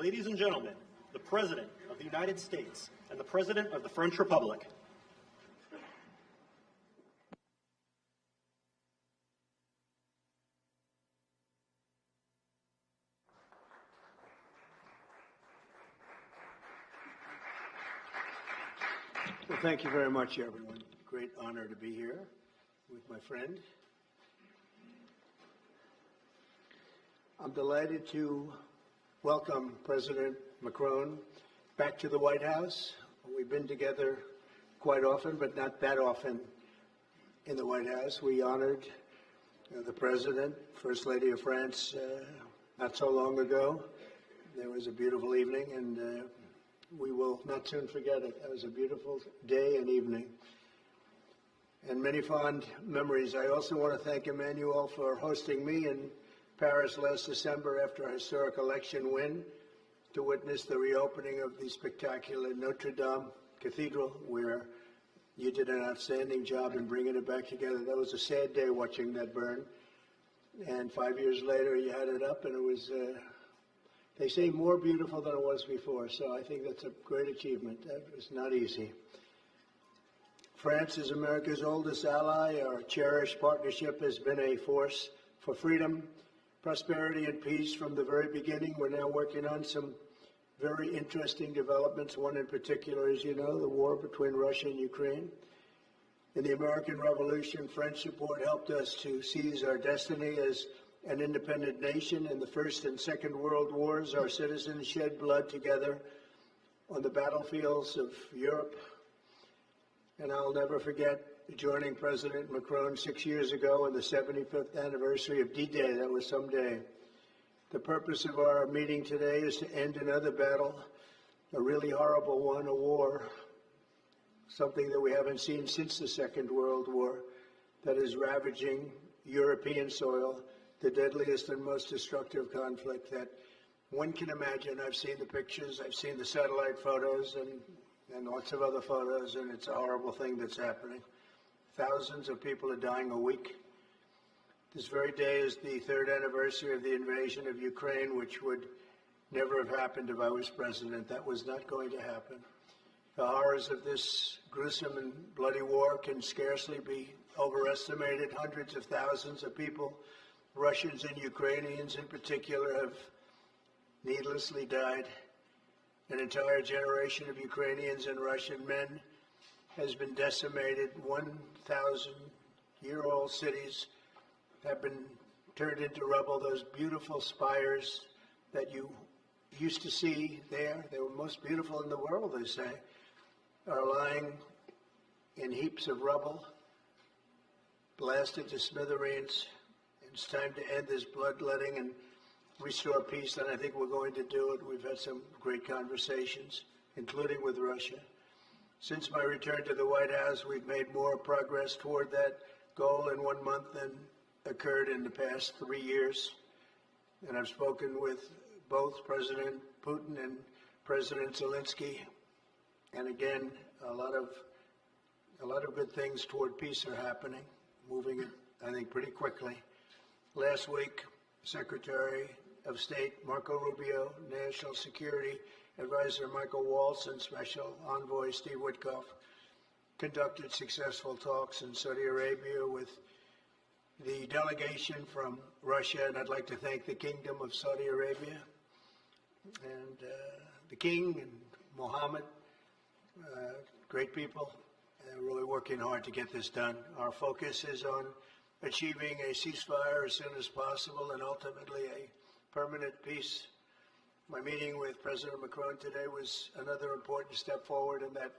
Ladies and gentlemen, the President of the United States and the President of the French Republic. Well, thank you very much, everyone. Great honor to be here with my friend. I'm delighted to welcome President Macron back to the White House. We've been together quite often, but not that often in the White House. We honored the President, First Lady of France, not so long ago. There was a beautiful evening, and we will not soon forget it. It was a beautiful day and evening, and many fond memories. I also want to thank Emmanuel for hosting me in Paris last December after a historic election win to witness the reopening of the spectacular Notre Dame Cathedral, where you did an outstanding job in bringing it back together. That was a sad day watching that burn, and 5 years later you had it up, and it was they say more beautiful than it was before, so I think that's a great achievement. That was not easy. France is America's oldest ally. Our cherished partnership has been a force for freedom, prosperity, and peace from the very beginning. We're now working on some very interesting developments. One in particular, as you know, the war between Russia and Ukraine. In the American Revolution, French support helped us to seize our destiny as an independent nation. In the First and Second World Wars, our citizens shed blood together on the battlefields of Europe. And I'll never forget joining President Macron 6 years ago on the 75th anniversary of D-Day. That was some day. The purpose of our meeting today is to end another battle, a really horrible one, a war, something that we haven't seen since the Second World War, that is ravaging European soil, the deadliest and most destructive conflict that one can imagine. I've seen the pictures, I've seen the satellite photos and lots of other photos, and it's a horrible thing that's happening. Thousands of people are dying a week. This very day is the third anniversary of the invasion of Ukraine, which would never have happened if I was president. That was not going to happen. The horrors of this gruesome and bloody war can scarcely be overestimated. Hundreds of thousands of people, Russians and Ukrainians in particular, have needlessly died. An entire generation of Ukrainians and Russian men has been decimated. 1,000-year-old cities have been turned into rubble. Those beautiful spires that you used to see there, they were most beautiful in the world, they say, are lying in heaps of rubble, blasted to smithereens. It's time to end this bloodletting and restore peace, and I think we're going to do it. We've had some great conversations, including with Russia. Since my return to the White House, we've made more progress toward that goal in 1 month than occurred in the past 3 years. And I've spoken with both President Putin and President Zelensky. And again, a lot of good things toward peace are happening, moving it, I think, pretty quickly. Last week, Secretary of State Marco Rubio, National Security Advisor Michael Waltz, and Special Envoy Steve Witkoff conducted successful talks in Saudi Arabia with the delegation from Russia, and I'd like to thank the Kingdom of Saudi Arabia and the King and Mohammed, great people, and really working hard to get this done. Our focus is on achieving a ceasefire as soon as possible and ultimately a permanent peace. My meeting with President Macron today was another important step forward in that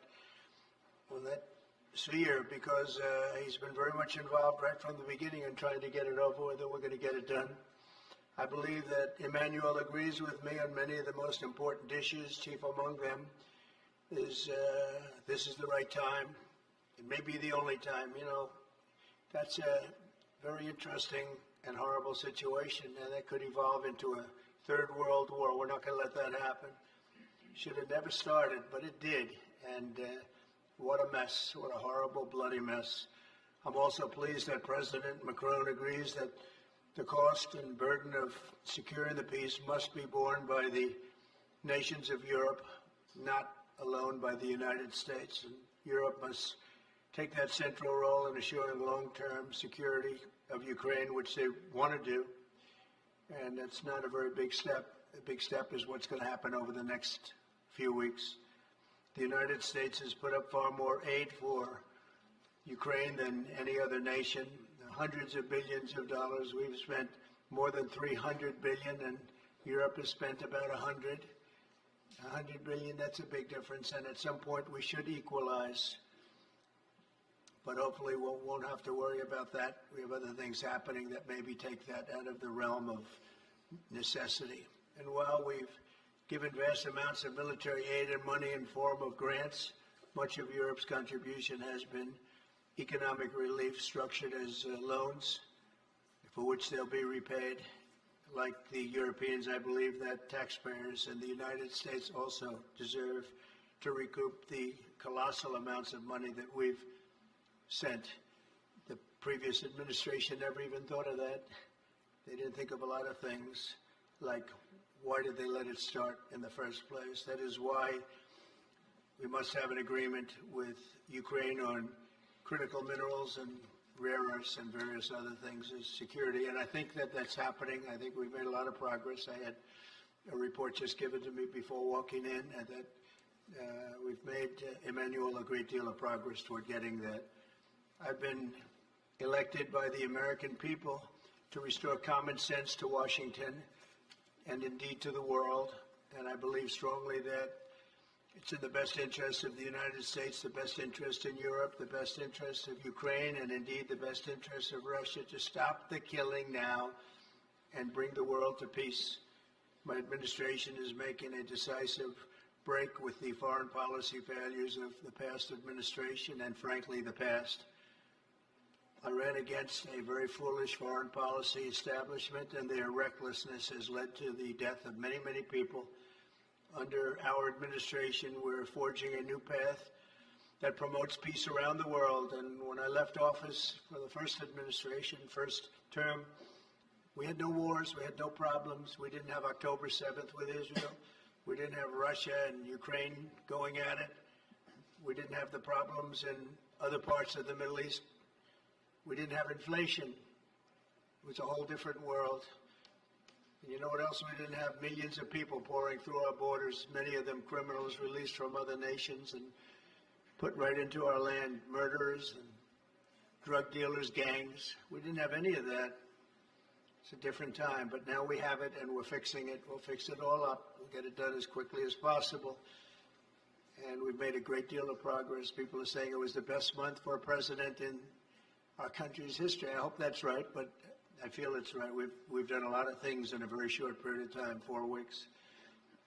sphere, because he's been very much involved right from the beginning in trying to get it over with, and we're going to get it done. I believe that Emmanuel agrees with me on many of the most important issues. Chief among them is this is the right time. It may be the only time. You know, that's a very interesting and horrible situation, and that could evolve into a third world war. We're not going to let that happen. Should have never started, but it did. And what a mess, what a horrible, bloody mess. I'm also pleased that President Macron agrees that the cost and burden of securing the peace must be borne by the nations of Europe, not alone by the United States. And Europe must take that central role in assuring long-term security of Ukraine, which they want to do. And that's not a very big step. A big step is what's going to happen over the next few weeks. The United States has put up far more aid for Ukraine than any other nation. Hundreds of billions of dollars. We've spent more than 300 billion, and Europe has spent about 100 billion. That's a big difference, and at some point we should equalize. But hopefully we won't have to worry about that. We have other things happening that maybe take that out of the realm of necessity. And while we've given vast amounts of military aid and money in form of grants, much of Europe's contribution has been economic relief structured as loans, for which they'll be repaid. Like the Europeans, I believe that taxpayers in the United States also deserve to recoup the colossal amounts of money that we've sent. The previous administration never even thought of that. They didn't think of a lot of things, like why did they let it start in the first place? That is why we must have an agreement with Ukraine on critical minerals and rare earths and various other things as security. And I think that that's happening. I think we've made a lot of progress. I had a report just given to me before walking in, and that we've made, Emmanuel, a great deal of progress toward getting that. I've been elected by the American people to restore common sense to Washington and indeed to the world. And I believe strongly that it's in the best interest of the United States, the best interest in Europe, the best interest of Ukraine, and indeed the best interest of Russia to stop the killing now and bring the world to peace. My administration is making a decisive break with the foreign policy failures of the past administration and, frankly, the past. I ran against a very foolish foreign policy establishment, and their recklessness has led to the death of many, many people. Under our administration, we're forging a new path that promotes peace around the world. And when I left office for the first administration, first term, we had no wars, we had no problems. We didn't have October 7th with Israel. We didn't have Russia and Ukraine going at it. We didn't have the problems in other parts of the Middle East. We didn't have inflation. It was a whole different world. And you know what else we didn't have? Millions of people pouring through our borders, many of them criminals released from other nations and put right into our land, murderers and drug dealers, gangs. We didn't have any of that. It's a different time, but now we have it and we're fixing it. We'll fix it all up. We'll get it done as quickly as possible. And we've made a great deal of progress. People are saying it was the best month for a president in our country's history. I hope that's right, but I feel it's right. We've done a lot of things in a very short period of time, 4 weeks.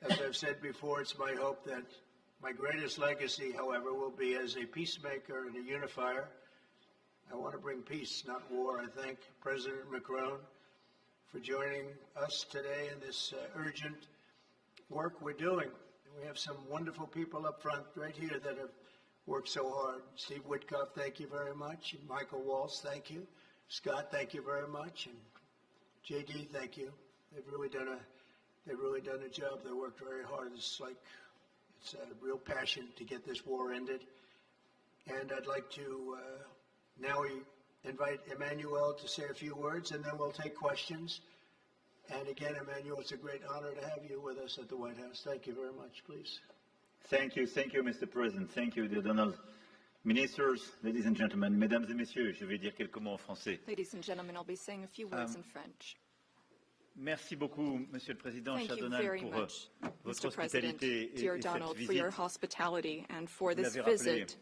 As I've said before, it's my hope that my greatest legacy, however, will be as a peacemaker and a unifier. I want to bring peace, not war. I thank President Macron for joining us today in this urgent work we're doing. We have some wonderful people up front right here that have worked so hard. Steve Witkoff, thank you very much. And Michael Waltz, thank you. Scott, thank you very much. And JD, thank you. They've really done a job. They worked very hard. It's a real passion to get this war ended. And I'd like to now invite Emmanuel to say a few words, and then we'll take questions. And again, Emmanuel, it's a great honor to have you with us at the White House. Thank you very much, please. Thank you, Mr. President. Thank you, dear Donald. Ministers, ladies and gentlemen, mesdames et messieurs, je vais dire quelques mots en français. Ladies and gentlemen, I'll be saying a few words in French. Merci beaucoup, Monsieur le Président, Thank cher you Donald, very pour much, votre Mr. President, hospitalité dear et Donald, cette for your visite. hospitality and for Vous this l'avez rappelé, visit.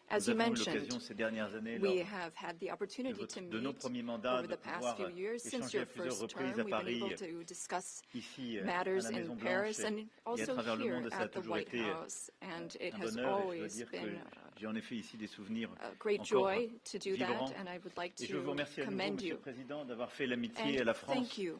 As nous you avons eu mentioned, l'occasion ces dernières années, we lors have had the opportunity to de nos meet premiers mandats, over de the past pouvoir few years. Since échanger your à plusieurs first reprises term, à we've been able Paris, to discuss ici, à matters la in Maison Paris Blanche, and et à also travers le here monde. Ça a at the toujours White été House. And it un has bonheur, et je dois always dire que been j'ai en effet ici des souvenirs a great encore joy to do vibrants. that, and I would like Et je veux vous to remercier à nouveau, commend Monsieur you. le Président, d'avoir fait l'amitié à And la France thank you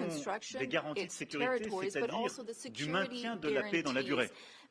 des construction, garanties de its sécurité, territories, but c'est-à-dire also the du security maintien de la paix dans la durée. guarantees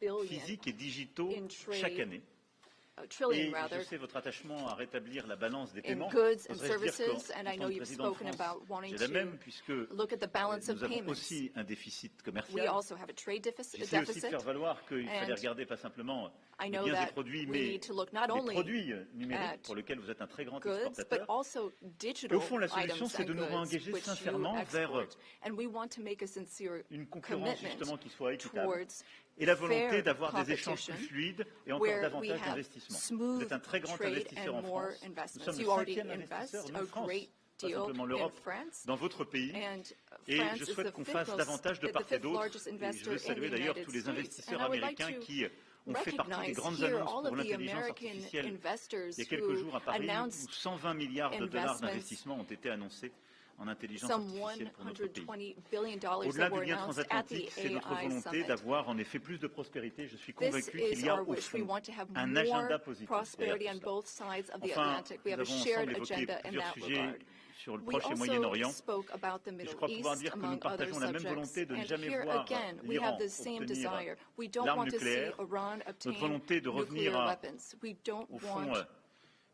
billion physiques et digitaux in trade chaque année. trillion Et je rather, sais votre attachement à rétablir la balance des in paiements. goods and Oserais-je dire services, qu'en and I tant know que you've président de spoken France, about wanting j'ai la même, to puisque look at the balance of nous avons payments. aussi un déficit We commercial. also have a trade Je sais aussi deficit. faire valoir qu'il fallait and regarder pas simplement I les know biens et that produits, we mais need to look not les only produits numériques at pour lesquels vous êtes un très grand goods, but exportateur. also Et digital au fond, la solution, items c'est de and nous goods, réengager which you sincèrement vers export. And we want to make a sincere une concurrence commitment justement qui soit équitable towards et la volonté fair d'avoir des échanges plus competition, fluides et encore where we davantage have d'investissements. Vous smooth êtes un très grand trade investisseur and en more France. Nous investments. sommes le You already 5e investisseur, invest nous, a France, great pas deal simplement in l'Europe, France. dans votre pays. And Et France je is souhaite the qu'on fasse fifth davantage de most- part the et fifth d'autre. largest Et je investor veux in saluer the d'ailleurs United tous les States. investisseurs And I would like américains to qui ont fait partie des recognize grandes here annonces all pour of the l'intelligence American artificielle investors il y a quelques who jours à Paris, où announced 120 milliards de dollars investments, d'investissement ont été annoncés en intelligence some artificielle pour notre pays. $120 billion Au-delà that were du lien announced at the transatlantique, c'est notre AI volonté summit. d'avoir en effet plus de prospérité. Je suis This convaincu qu'il is y a our au wish. We fond want to have un more agenda positif prosperity derrière on tout cela. both sides of the Enfin, Atlantic. We nous have a avons shared ensemble évoqué agenda in plusieurs that sujets regard. sur le We Proche et also Moyen-Orient. spoke about the Et je Middle crois pouvoir East, dire que nous among other partageons la même subjects. volonté de ne And jamais here voir again, we l'Iran have the same obtenir desire. We don't l'arme want to see nucléaire. Iran Notre obtain volonté de revenir nuclear à, weapons. We don't au fond, want,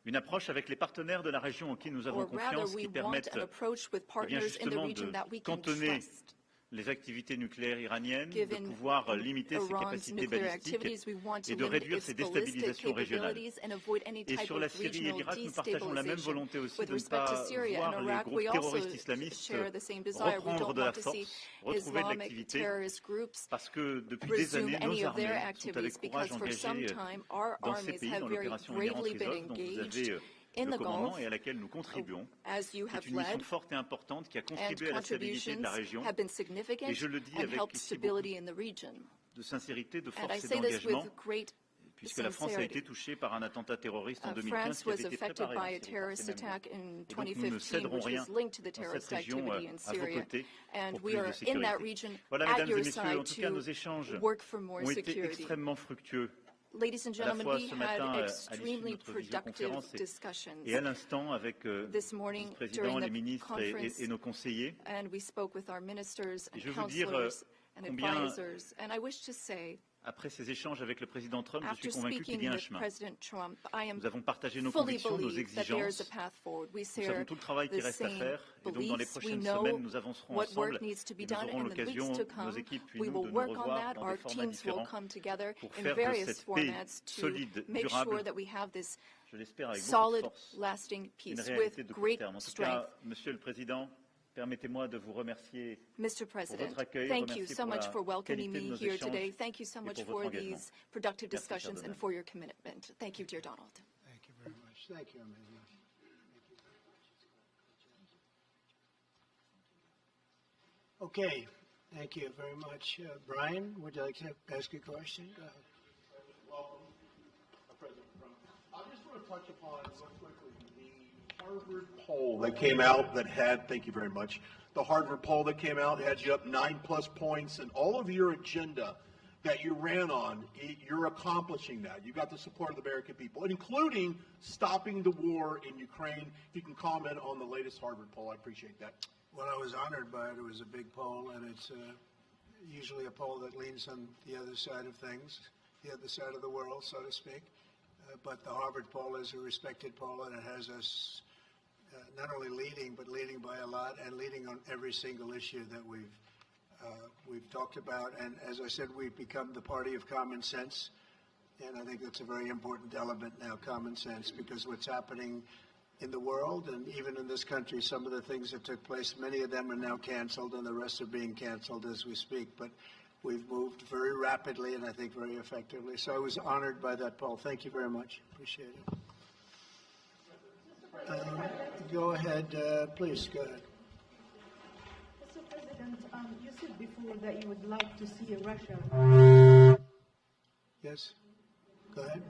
une approche avec les partenaires de la région en qui nous avons or rather, confiance, we qui want permettent an approach with eh bien, partners in the justement region de that we can cantonner trust. les activités nucléaires iraniennes, de Given pouvoir limiter ses Iran's capacités nuclear balistiques activities, we want to et de limit réduire its ses ballistic déstabilisations régionales. capabilities and avoid any Et type sur la of Syrie et regional l'Irak, nous partageons la même destabilization. volonté aussi With de ne respect to pas Syria and voir les Iraq, groupes we also terroristes islamistes share the same desire. We reprendre don't de la want to see force, retrouver de Islamic l'activité, terrorist groups parce que depuis des resume années, nos any of their armées sont avec activities courage because for some engagées time our dans ces armies pays, have dans very l'opération Inherent bravely been Resolve, dont vous engaged avez in le the commandement Gulf, et à laquelle nous contribuons, as you qui est have une mission led, forte et importante qui a and contribué à la stabilité de contributions la région. have been significant Et je le dis and avec helped ici beaucoup stability in the region. de sincérité, de And I force et say this d'engagement, with great puisque la France a été sincerity. touchée par un attentat terroriste en 2015 France qui was avait été affected préparé by a en Syrie par terrorist ces mêmes attack groupes. in Et donc nous ne 2015, céderons which rien was linked to the dans cette terrorist région activity in à vos Syria. côtés And pour we plus are de in that sécurité. region Voilà, at mesdames et your messieurs, en side tout cas, nos to échanges work for more ont été security. extrêmement fructueux. Ladies and À la gentlemen, fois we ce matin had à l'issue de extremely notre productive visioconférence discussions et à l'instant avec this le morning vice-président, during les the ministres conference, et nos conseillers. and we spoke with our ministers Et and je veux dire counselors and combien, advisors. And I wish to say, après ces échanges avec le président Trump, je suis after convaincu qu'il speaking y a un with chemin. President Trump, I am Nous avons partagé nos fully convictions, nos believe that there is a exigences. path forward. We Nous savons share tout le travail qui the reste à same faire. Et donc, dans les beliefs. We prochaines know semaines, nous avancerons what ensemble. work needs to be Et nous done aurons in the weeks l'occasion, to nos come. équipes puis We nous, will de nous work on revoir that. dans Our des formats teams will différents come together pour in faire de various cette paix formats to solide, make durable, sure that we have this je l'espère avec beaucoup solid, de force, lasting une peace réalité with de court great terme. En tout strength. cas, Monsieur le Président, permettez-moi de vous remercier Mr. pour President, votre accueil, thank you remercier so pour much la for welcoming qualité de me nos here échanges today. Thank you so et much pour for votre engagement. these productive Merci, cher discussions and Donald. for your commitment. Thank you, dear Donald. Thank you very much. Thank you, Emmanuel. Okay, thank you very much. Brian, would you like to ask a question? Go ahead. Welcome, President Trump. I just want to touch upon real quickly the Harvard poll that came out that had, thank you very much, the Harvard poll that came out had you up 9+ points, and all of your agenda that you ran on, you're accomplishing that. You got the support of the American people, including stopping the war in Ukraine. If you can comment on the latest Harvard poll, I appreciate that. Well, I was honored by it. It was a big poll, and it's usually a poll that leans on the other side of things, the other side of the world, so to speak. But the Harvard poll is a respected poll, and it has us not only leading, but leading by a lot, and leading on every single issue that we've talked about. And as I said, we've become the party of common sense, and I think that's a very important element now, common sense, because what's happening in the world and even in this country, some of the things that took place, many of them are now canceled, and the rest are being canceled as we speak. But we've moved very rapidly and I think very effectively. So I was honored by that poll. Thank you very much. Appreciate it. Go ahead, please. Go ahead. Mr. President, you said before that you would like to see Russia. Yes. Go ahead.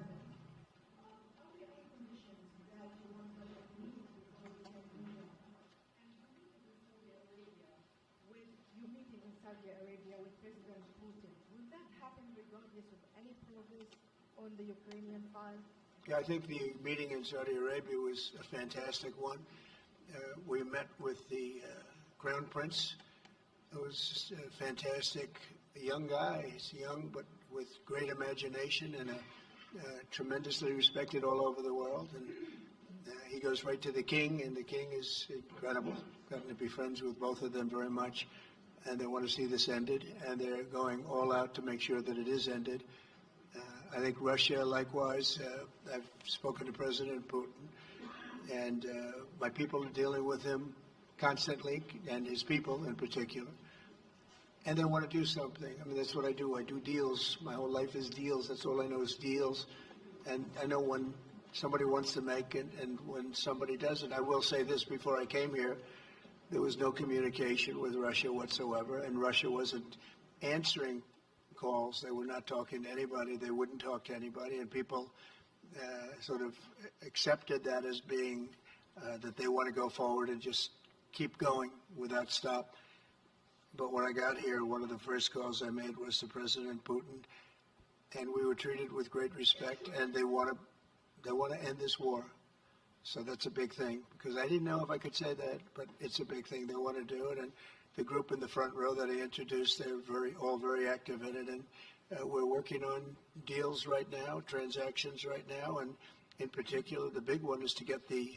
With you meeting in Saudi Arabia with President Putin, will that happen regardless of any progress on the Ukrainian file? Yeah, I think the meeting in Saudi Arabia was a fantastic one. We met with the Crown Prince. It was just a fantastic young guy. He's young, but with great imagination and a tremendously respected all over the world, and he goes right to the king, and the king is incredible. Gotten to be friends with both of them very much, and they want to see this ended, and they're going all out to make sure that it is ended. I think Russia, likewise, I've spoken to President Putin, and my people are dealing with him constantly, and his people in particular. And they want to do something. I mean, that's what I do. I do deals. My whole life is deals. That's all I know is deals. And I know when somebody wants to make it and when somebody doesn't. I will say this, before I came here, there was no communication with Russia whatsoever, and Russia wasn't answering calls. They were not talking to anybody. They wouldn't talk to anybody, and people sort of accepted that as being that they want to go forward and just keep going without stop. But when I got here, one of the first calls I made was to President Putin, and we were treated with great respect, and they want to end this war. So that's a big thing, because I didn't know if I could say that, but it's a big thing. They want to do it, and the group in the front row that I introduced, they're all very active in it, and we're working on deals right now, transactions right now, and in particular, the big one is to get the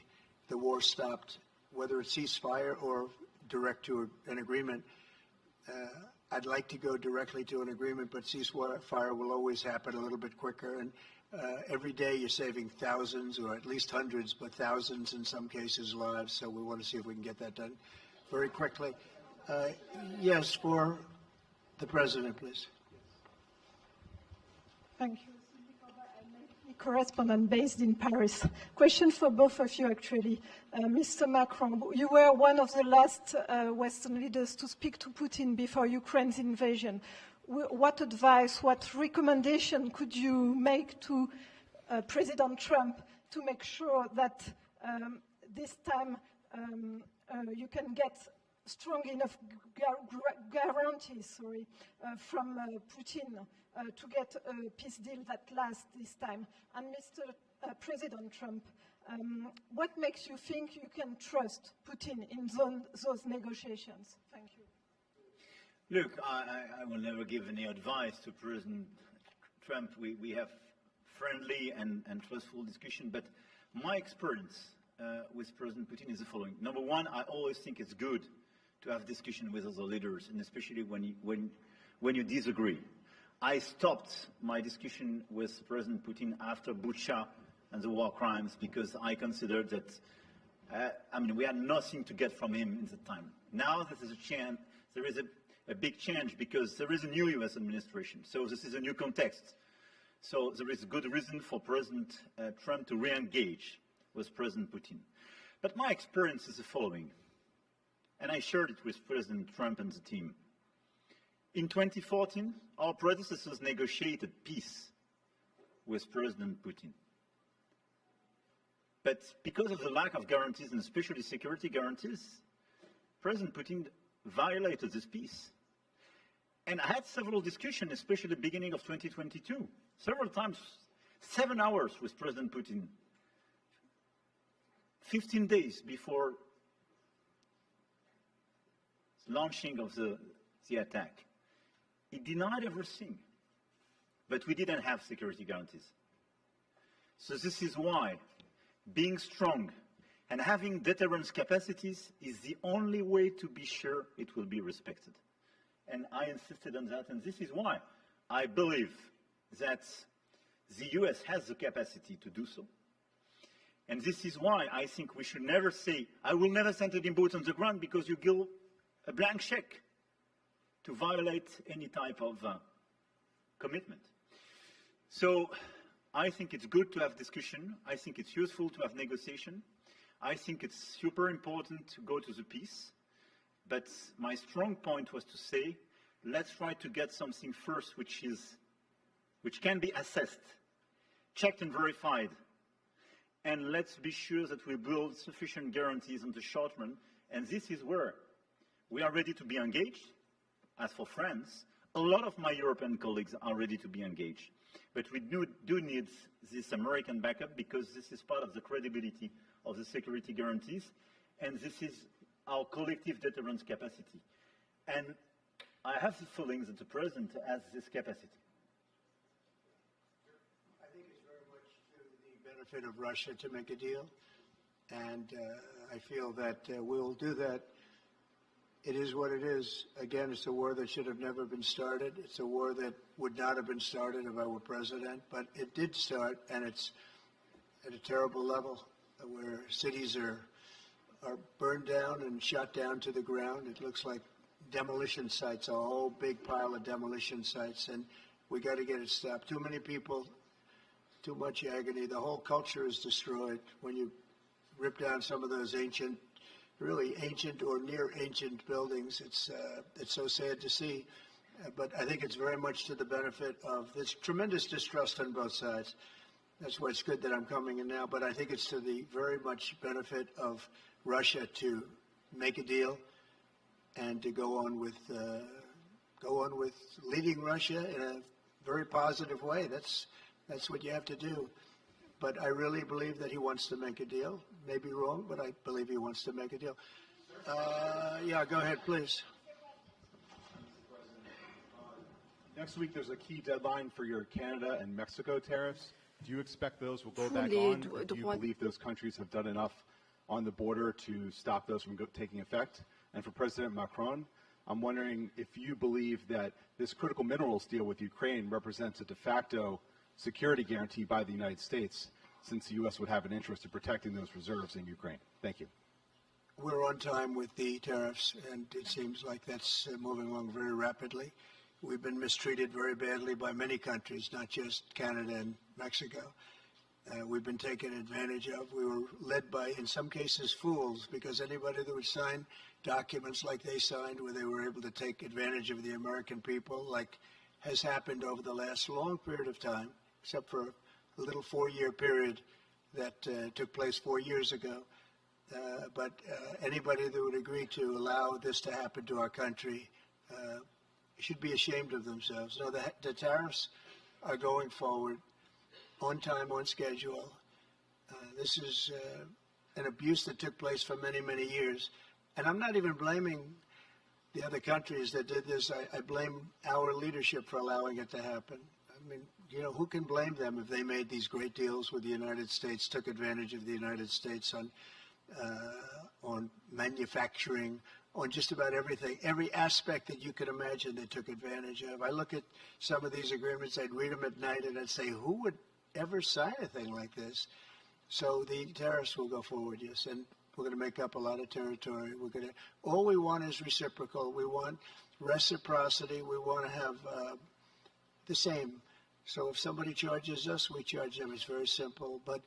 war stopped, whether it's ceasefire or direct to an agreement. I'd like to go directly to an agreement, but ceasefire will always happen a little bit quicker. And every day you're saving thousands, or at least hundreds, but thousands in some cases lives. So we want to see if we can get that done very quickly. Yes, for the president, please. Thank you. Correspondent based in Paris. Question for both of you, actually. Mr. Macron, you were one of the last Western leaders to speak to Putin before Ukraine's invasion. What advice, what recommendation could you make to President Trump to make sure that this time you can get strong enough guarantees from Putin to get a peace deal that lasts this time? And Mr. President Trump, what makes you think you can trust Putin in those negotiations? Thank you. Look, I will never give any advice to President Trump. We have friendly and trustful discussion, but my experience with President Putin is the following. Number one, I always think it's good to have discussion with other leaders, and especially when you disagree. I stopped my discussion with President Putin after Bucha and the war crimes, because I considered that, we had nothing to get from him in the time. Now there is a big change, because there is a new U.S. administration, so this is a new context. So there is a good reason for President Trump to re-engage with President Putin. But my experience is the following, and I shared it with President Trump and the team. In 2014, our predecessors negotiated peace with President Putin. But because of the lack of guarantees, and especially security guarantees, President Putin violated this peace. And I had several discussions, especially at the beginning of 2022, several times, 7 hours with President Putin, 15 days before the launching of the attack. He denied everything, but we didn't have security guarantees. So this is why being strong and having deterrence capacities is the only way to be sure it will be respected. And I insisted on that, and this is why I believe that the US has the capacity to do so. And this is why I think we should never say, I will never send any boots on the ground, because you give a blank check to violate any type of commitment. So I think it's good to have discussion. I think it's useful to have negotiation. I think it's super important to go to the peace. But my strong point was to say, let's try to get something first which can be assessed, checked and verified. And let's be sure that we build sufficient guarantees in the short run. And this is where we are ready to be engaged. As for France, a lot of my European colleagues are ready to be engaged. But we do need this American backup, because this is part of the credibility of the security guarantees, and this is our collective deterrence capacity. And I have the feeling that the President has this capacity. I think it's benefit of Russia to make a deal. And I feel that we'll do that. It is what it is. Again, it's a war that should have never been started. It's a war that would not have been started if I were president, but it did start, and it's at a terrible level where cities are burned down and shot down to the ground. It looks like demolition sites, a whole big pile of demolition sites, and we got to get it stopped. Too many people, too much agony. The whole culture is destroyed when you rip down some of those ancient, really ancient or near ancient buildings. It's so sad to see, but I think it's very much to the benefit of this tremendous distrust on both sides. That's why it's good that I'm coming in now, but I think it's to the very much benefit of Russia to make a deal and to go on with leading Russia in a very positive way. That's what you have to do. But I really believe that he wants to make a deal. Maybe wrong, but I believe he wants to make a deal. Yeah, go ahead, please. Next week, there's a key deadline for your Canada and Mexico tariffs. Do you expect those will go back on? Or do you believe those countries have done enough on the border to stop those from taking effect? And for President Macron, I'm wondering if you believe that this critical minerals deal with Ukraine represents a de facto security guarantee by the United States, since the U.S. would have an interest in protecting those reserves in Ukraine. Thank you. We're on time with the tariffs, and it seems like that's moving along very rapidly. We've been mistreated very badly by many countries, not just Canada and Mexico. We've been taken advantage of. We were led by, in some cases, fools, because anybody that would sign documents like they signed, where they were able to take advantage of the American people, like has happened over the last long period of time, except for a little 4-year period that took place 4 years ago. But anybody that would agree to allow this to happen to our country should be ashamed of themselves. No, the tariffs are going forward on time, on schedule. This is an abuse that took place for many, many years. And I'm not even blaming the other countries that did this. I blame our leadership for allowing it to happen. I mean, you know, who can blame them if they made these great deals with the United States, took advantage of the United States on manufacturing, on just about everything, every aspect that you could imagine they took advantage of. I look at some of these agreements, I'd read them at night, and I'd say, who would ever sign a thing like this? So the tariffs will go forward, yes, and we're going to make up a lot of territory. All we want is reciprocal. We want reciprocity. We want to have the same. So if somebody charges us, we charge them. It's very simple, but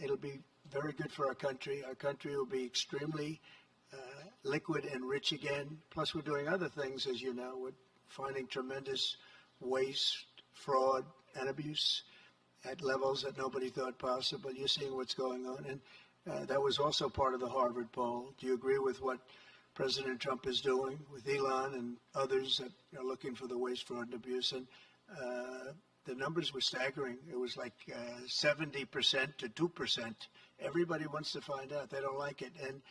it'll be very good for our country. Our country will be extremely liquid and rich again. Plus, we're doing other things, as you know. We're finding tremendous waste, fraud, and abuse at levels that nobody thought possible. You're seeing what's going on. And that was also part of the Harvard poll. Do you agree with what President Trump is doing with Elon and others that are looking for the waste, fraud, and abuse? And the numbers were staggering. It was like 70% to 2%. Everybody wants to find out. They don't like it. And,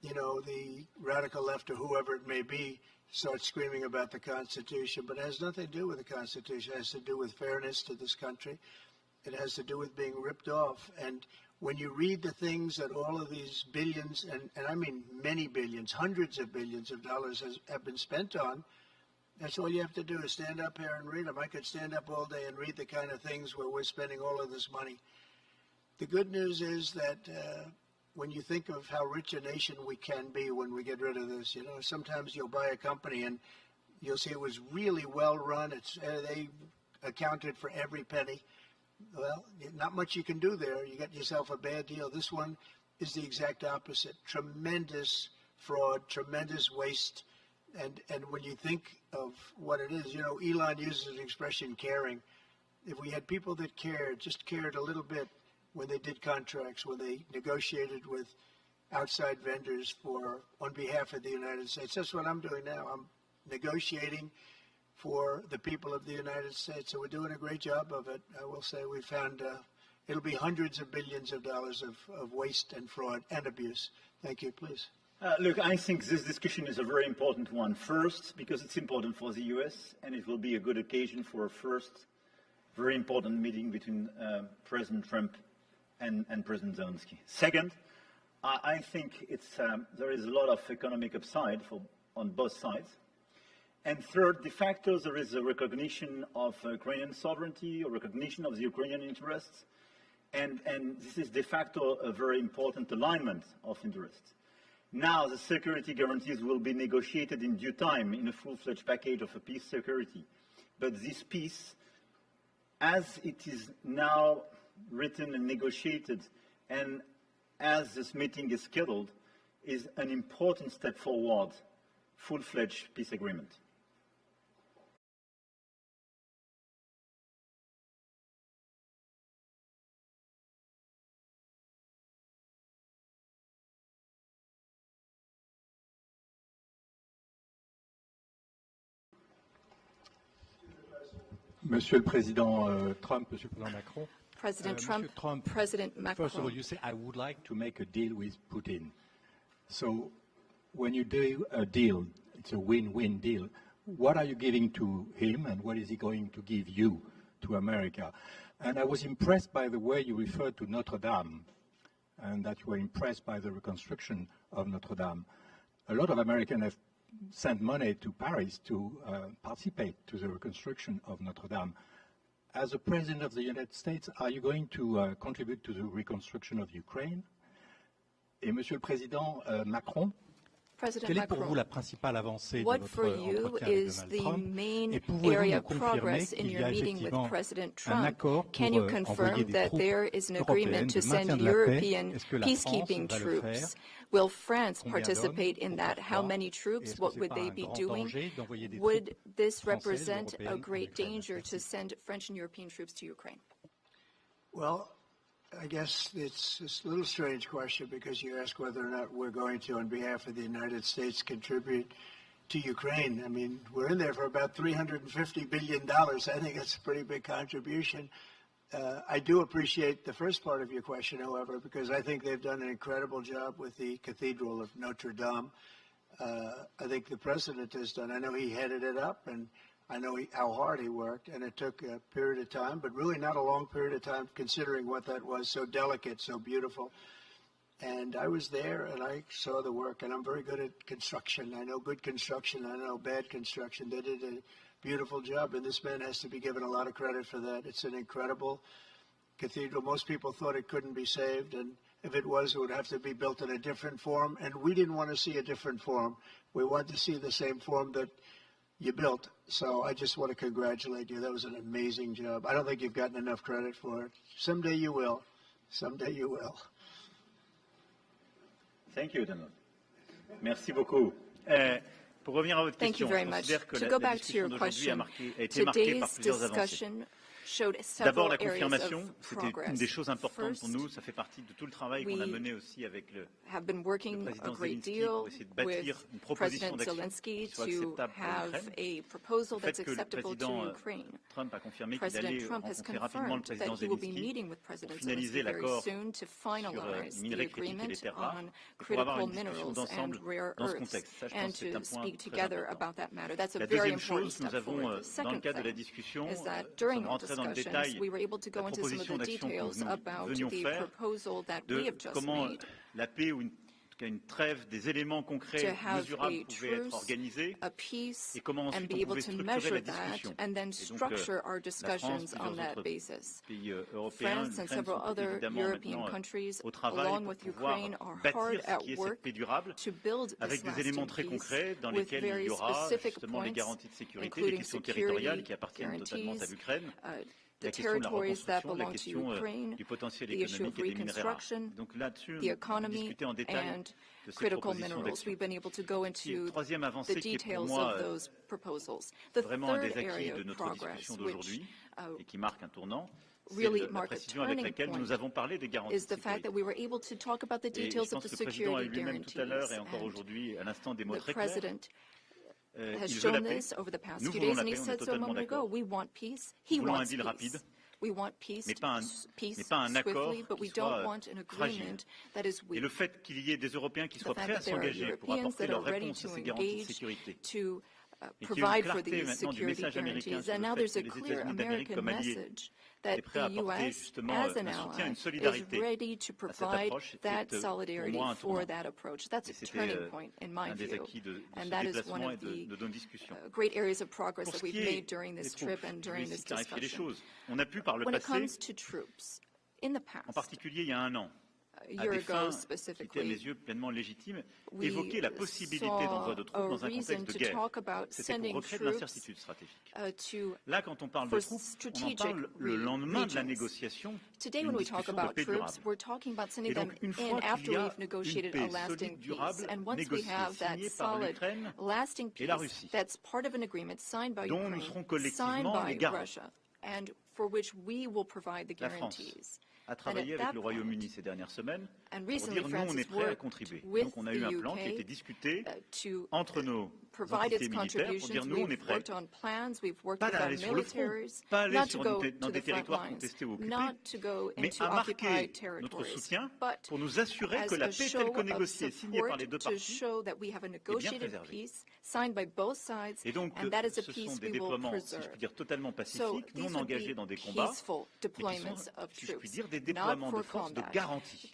you know, the radical left or whoever it may be starts screaming about the Constitution, but it has nothing to do with the Constitution. It has to do with fairness to this country. It has to do with being ripped off. And when you read the things that all of these billions, and I mean many billions, hundreds of billions of dollars have been spent on, that's all you have to do is stand up here and read them. I could stand up all day and read the kind of things where we're spending all of this money. The good news is that when you think of how rich a nation we can be when we get rid of this, you know, sometimes you'll buy a company and you'll see it was really well run. They accounted for every penny. Well, not much you can do there. You get yourself a bad deal. This one is the exact opposite. Tremendous fraud, tremendous waste. And when you think of what it is, you know, Elon uses the expression caring. If we had people that cared, just cared a little bit when they did contracts, when they negotiated with outside vendors on behalf of the United States. That's what I'm doing now. I'm negotiating for the people of the United States. So we're doing a great job of it. I will say we found it'll be hundreds of billions of dollars of waste and fraud and abuse. Thank you. Please. Look, I think this discussion is a very important one. First, because it's important for the U.S., and it will be a good occasion for a first very important meeting between President Trump and President Zelensky. Second, I think there is a lot of economic upside on both sides. And third, de facto, there is a recognition of Ukrainian sovereignty, a recognition of the Ukrainian interests, and this is de facto a very important alignment of interests. Now, the security guarantees will be negotiated in due time in a full-fledged package of a peace security. But this peace, as it is now written and negotiated, and as this meeting is scheduled, is an important step forward, full-fledged peace agreement. Monsieur le Président Trump, Monsieur le Président Macron. President Trump, President Macron. First of all, you say, I would like to make a deal with Putin. So when you do a deal, it's a win-win deal. What are you giving to him and what is he going to give you to America? And I was impressed by the way you referred to Notre Dame and that you were impressed by the reconstruction of Notre Dame. A lot of Americans have sent money to Paris to participate to the reconstruction of Notre Dame. As a President of the United States, are you going to contribute to the reconstruction of Ukraine? Et Monsieur le Président Macron, President quelle est pour Macron, vous la principale avancée de what votre for you entretien avec is Donald the Trump? main Et pouvez-vous area nous of confirmer progress in qu'il y your a meeting with effectivement President un Trump? accord Can pour you envoyer confirm des that troupes there is an agreement européennes to de maintien send de la paix? European Est-ce que la peacekeeping France va le faire? troops? Will France Combien participate d'hommes? in that? How Pourquoi? many Et troops? est-ce que What c'est would pas they un be grand doing? danger d'envoyer des Would troupes this françaises, represent a européennes en great Ukraine? danger to Merci. send French and European troops to Ukraine? Well, I guess it's a little strange question because you ask whether or not we're going to, on behalf of the United States, contribute to Ukraine. I mean, we're in there for about $350 billion. I think that's a pretty big contribution. I do appreciate the first part of your question, however, because I think they've done an incredible job with the Cathedral of Notre Dame. I think the president has done. I know he headed it up, and I know how hard he worked, and it took a period of time, but really not a long period of time considering what that was, so delicate, so beautiful. And I was there, and I saw the work, and I'm very good at construction. I know good construction. I know bad construction. They did a beautiful job, and this man has to be given a lot of credit for that. It's an incredible cathedral. Most people thought it couldn't be saved, and if it was, it would have to be built in a different form, and we didn't want to see a different form. We wanted to see the same form that you built. So I just want to congratulate you. That was an amazing job. I don't think you've gotten enough credit for it. Someday you will. Someday you will. Thank you, Donald. Merci beaucoup. Pour revenir à votre Thank you question, very je much. considère que To la go back to discussion your d'aujourd'hui question, a été marquée par today's plusieurs avancées. discussion showed D'abord, several la areas confirmation, of c'était une progress. des choses importantes pour First, nous. Ça fait partie de tout le travail qu'on a we mené aussi avec le have been working a président great Zelensky deal pour essayer de bâtir with une proposition President d'action Zelensky qui soit to acceptable pour have l'Ukraine. a proposal Le fait that's que le acceptable to président Ukraine. Trump a confirmé qu'il President allait Trump has rencontrer rapidement le confirmed président that he will be Zelensky meeting with pour President finaliser Zelensky very l'accord soon to sur finalize les the minerais critiques et les agreement terres rares, on et pour avoir critical une discussion minerals and d'ensemble rare dans ce earths, contexte. Ça, je and pense que c'est to un point speak très together important. about that matter. That's a La very deuxième important chose, step nous avons, forward. The dans le second cadre de la thing discussion, is that during sommes our rentrés dans le discussions, détail we were able to la go into some of proposition the d'action que details nous about venions the faire proposal that we de have just comment made la paix ou une trêve, des éléments to concrets, have mesurables a pouvaient être truce, organisés a peace, et comment and ensuite be on able pouvait to structurer measure la that discussion. and then Et donc, structure our la France, discussions on plusieurs that autres basis. pays européens, France and l'Ukraine several sont other évidemment European maintenant countries, au travail along pour with pouvoir Ukraine, are bâtir hard ce at qui est cette work paix durable to build avec this des éléments lasting très peace concrets dans with lesquels il very y aura specific justement les points, garanties de sécurité, les including questions security territoriales qui appartiennent totalement à guarantees, l'Ukraine, the la question de la territories that reconstruction, la belong to question Ukraine, du potentiel the issue of économique et des minerais rares. reconstruction, Donc là-dessus, the on economy, discutait en détail and de ces critical propositions minerals. d'action. We've been able to go into Troisième the avancée qui est pour details moi of those proposals. The vraiment un third des acquis area de of notre progress, discussion which d'aujourd'hui et qui marque un tournant, c'est really la mark a précision avec turning laquelle point nous avons parlé des garanties is de the fact sécurité. that we were able to talk about the Et je details of pense the que le président a security lui-même tout à l'heure et encore guarantees. aujourd'hui à l'instant des mots The très clairs. President has Il veut shown la paix. this over the past Nous few voulons days, la and he paix, on est said so a totalement moment ago. d'accord. We want peace. He Nous voulons un wants deal peace. rapide, We want peace, mais pas un accord swiftly, but we qui soit don't want an fragile. agreement that is Et weak. le fait qu'il y ait des Européens qui The soient fact prêts à that there are s'engager pour Europeans apporter that leur are ready réponse à to ces garanties de engage sécurité to provide for these security guarantees. And now there's a clear American message that the U.S., as an ally, is ready to provide that solidarity for that approach. That's a turning point, in my view, and that is one of the great areas of progress that we've made during this trip and during this discussion. When it comes to troops, in the past, a year ago specifically, we saw a reason to talk about sending troops for strategic regions. Today, when we talk about troops, we're talking about sending them in after we've negotiated a lasting peace. And once we have that solid, lasting peace, that's part of an agreement signed by Ukraine, signed by Russia, and for which we will provide the guarantees. a travaillé avec le Royaume-Uni ces dernières semaines pour dire nous, on est prêts à contribuer. Donc on a eu un plan qui a été discuté entre nos entités militaires pour dire nous, on est prêts. Pas d'aller sur le front, pas aller dans des territoires contestés ou occupés, mais à marquer notre soutien pour nous assurer que la paix telle que négociée, signée par les deux parties, est bien préservée. Et donc, ce sont des déploiements, si je puis dire, totalement pacifiques, non engagés dans des combats, et qui sont, si je puis dire, des déploiements de force de garantie.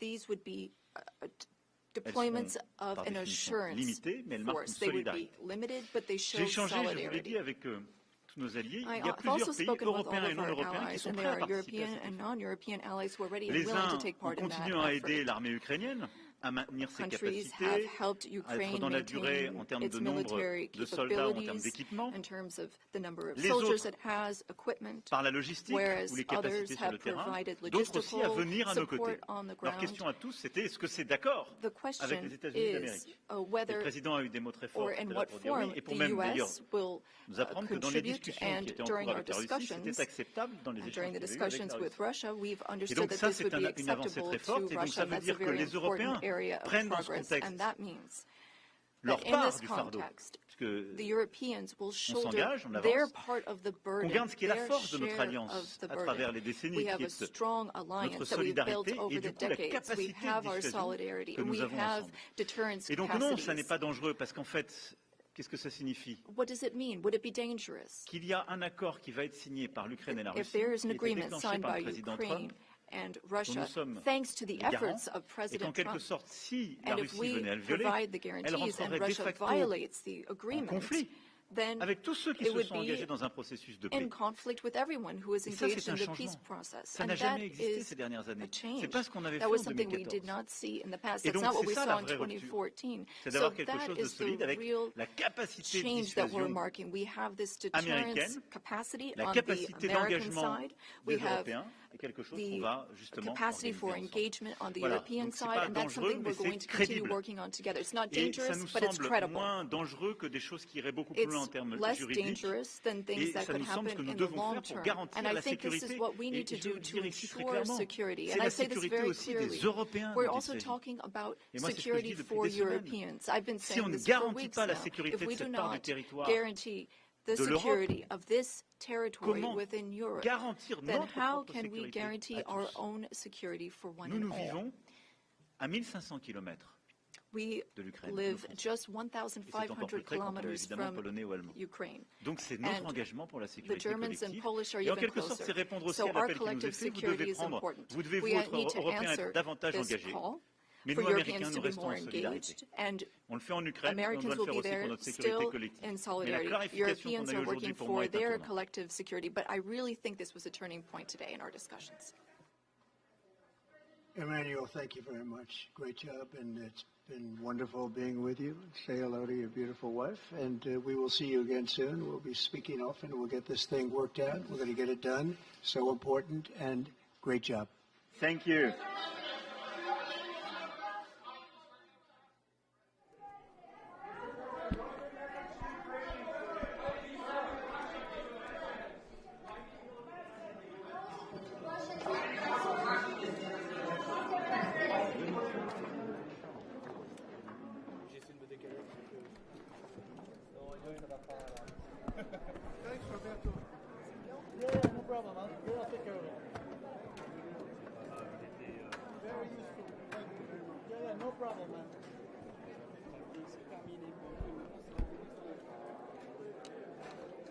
Deployments of an assurance force. They would be limited, but they show solidarity. Je vous l'ai dit avec tous nos alliés, il y a I've also plusieurs pays spoken with all européens et of non our européens qui allies, sont and prêts there à are participer à European cet and effort. non-European allies who are ready and Les willing to uns take en part in that continuant à aider effort. l'armée ukrainienne à maintenir ses Countries have capacités, helped à être Ukraine dans la durée en maintain termes its de nombre military de soldats ou en termes capabilities d'équipement. in terms of the number of Les soldiers autres it has, equipment, par la logistique whereas ou les others capacités sur have le terrain, provided d'autres aussi à venir à nos support côtés. on the Leur ground. question à tous, c'était est-ce que c'est d'accord The avec question les États-Unis is d'Amérique? Et whether le président a eu des mots très forts or tout à in l'heure what pour dire oui, form et pour the même d'ailleurs U.S. will nous apprendre que dans les contribute, discussions and qui étaient en during cours our avec la Russie, discussions, c'était acceptable dans les and échanges during the qu'il y a eu avec discussions la with Russie. Russia, we've Et understood donc that ça, this c'est would be une avancée acceptable très to forte, et donc Russia, ça and veut that's a dire que very les important Européens area of prennent dans ce progress, contexte and that means leur that in part this du fardeau, context, puisque the Europeans will shoulder s'engage, on avance, their part of the qu'on burden, garde ce qui est la their force de notre share alliance of the à travers burden. les décennies, We qui have a est strong notre alliance that we've built solidarité over et the du coup la decades. We capacité have de our dissuasion solidarity, que and nous we avons have ensemble. deterrence Et donc non, ça n'est capacities. pas dangereux, parce qu'en fait, qu'est-ce que ça signifie? What does it mean? Would it be dangerous? Qu'il y a un accord qui va être signé par l'Ukraine et la If Russie, there is qui an a été agreement déclenché signed par by le président Ukraine Trump, and dont Russia, nous sommes thanks to the les garants, efforts of et qu'en President quelque Trump, sorte, si la and if Russie we venait à le violer, provide the elle guarantees and rentrerait de Russia facto violates the en agreement, conflit then avec tous ceux qui it se would sont engagés be dans un processus de in paix. conflict with everyone who is Et ça, engaged c'est in un the changement. peace process. Ça And n'a that jamais existé is ces dernières années. a change. C'est pas ce qu'on avait fait That en was something we 2014. did not see in the past. Et That's donc, not what c'est we ça saw la in vraie rupture. 2014. C'est So d'avoir quelque that chose de is solide the avec real la capacité de change that we're dissuasion marking. We have this deterrence américaine, capacity la on the capacité American d'engagement side. des We have Européens, et quelque chose qu'on the va justement capacity for organiser ensemble. engagement on the Voilà. European Donc, c'est side, pas and that's dangereux, something mais we're going c'est to continue crédible. working on together. It's not Et ça dangerous, nous but it's semble credible. moins dangereux que des choses qui iraient beaucoup plus loin en It's termes less juridiques. dangerous than things Et that ça could nous semble ce que happen nous in the devons long faire pour term. garantir And I la think this sécurité. is what we Et need to je do le to dire ici très ensure clairement. security. C'est And la I say this sécurité very aussi clearly. des Européens We're dont il also s'agit. talking about Et moi, c'est ce que je security dis depuis for des semaines. Europeans. I've been Si saying on ne this for garantit weeks pas la now. sécurité If de we do cette part du not territoire guarantee the de l'Europe, security of this territory comment within Europe, garantir then notre how propre can we sécurité guarantee à our tous? own security for one Nous, and nous all? vivons à 1500 km We de l'Ukraine. live just Et c'est encore 1,500 plus près quand on est kilometers évidemment from polonais ou allemand. Ukraine. Donc c'est notre And engagement pour la the sécurité Germans and collective. Polish are Et en even quelque sorte, closer. c'est répondre aussi So à our l'appel qui nous est collective fait. Vous security devez is prendre, important. vous devez, vous, We autres need to Européens, answer être davantage this engagés. call Mais for nous, Américains, Europeans nous to be restons more en solidarité. engaged, and On le fait en Ukraine, mais on Americans doit le will faire be aussi pour there notre sécurité still collective. in Mais la solidarity. clarification qu'on Europeans a eu are aujourd'hui working pour moi for est un their tournant. collective security, but I really think this was a turning point today in our discussions. Emmanuel, thank you very much. Great job, and it's been wonderful being with you. Say hello to your beautiful wife, and we will see you again soon. We'll be speaking often. We'll get this thing worked out. We're going to get it done. So important, and great job. Thank you. Yeah, no problem, man. We'll take care of it. Very useful. Thank you very much. Yeah, no problem, man.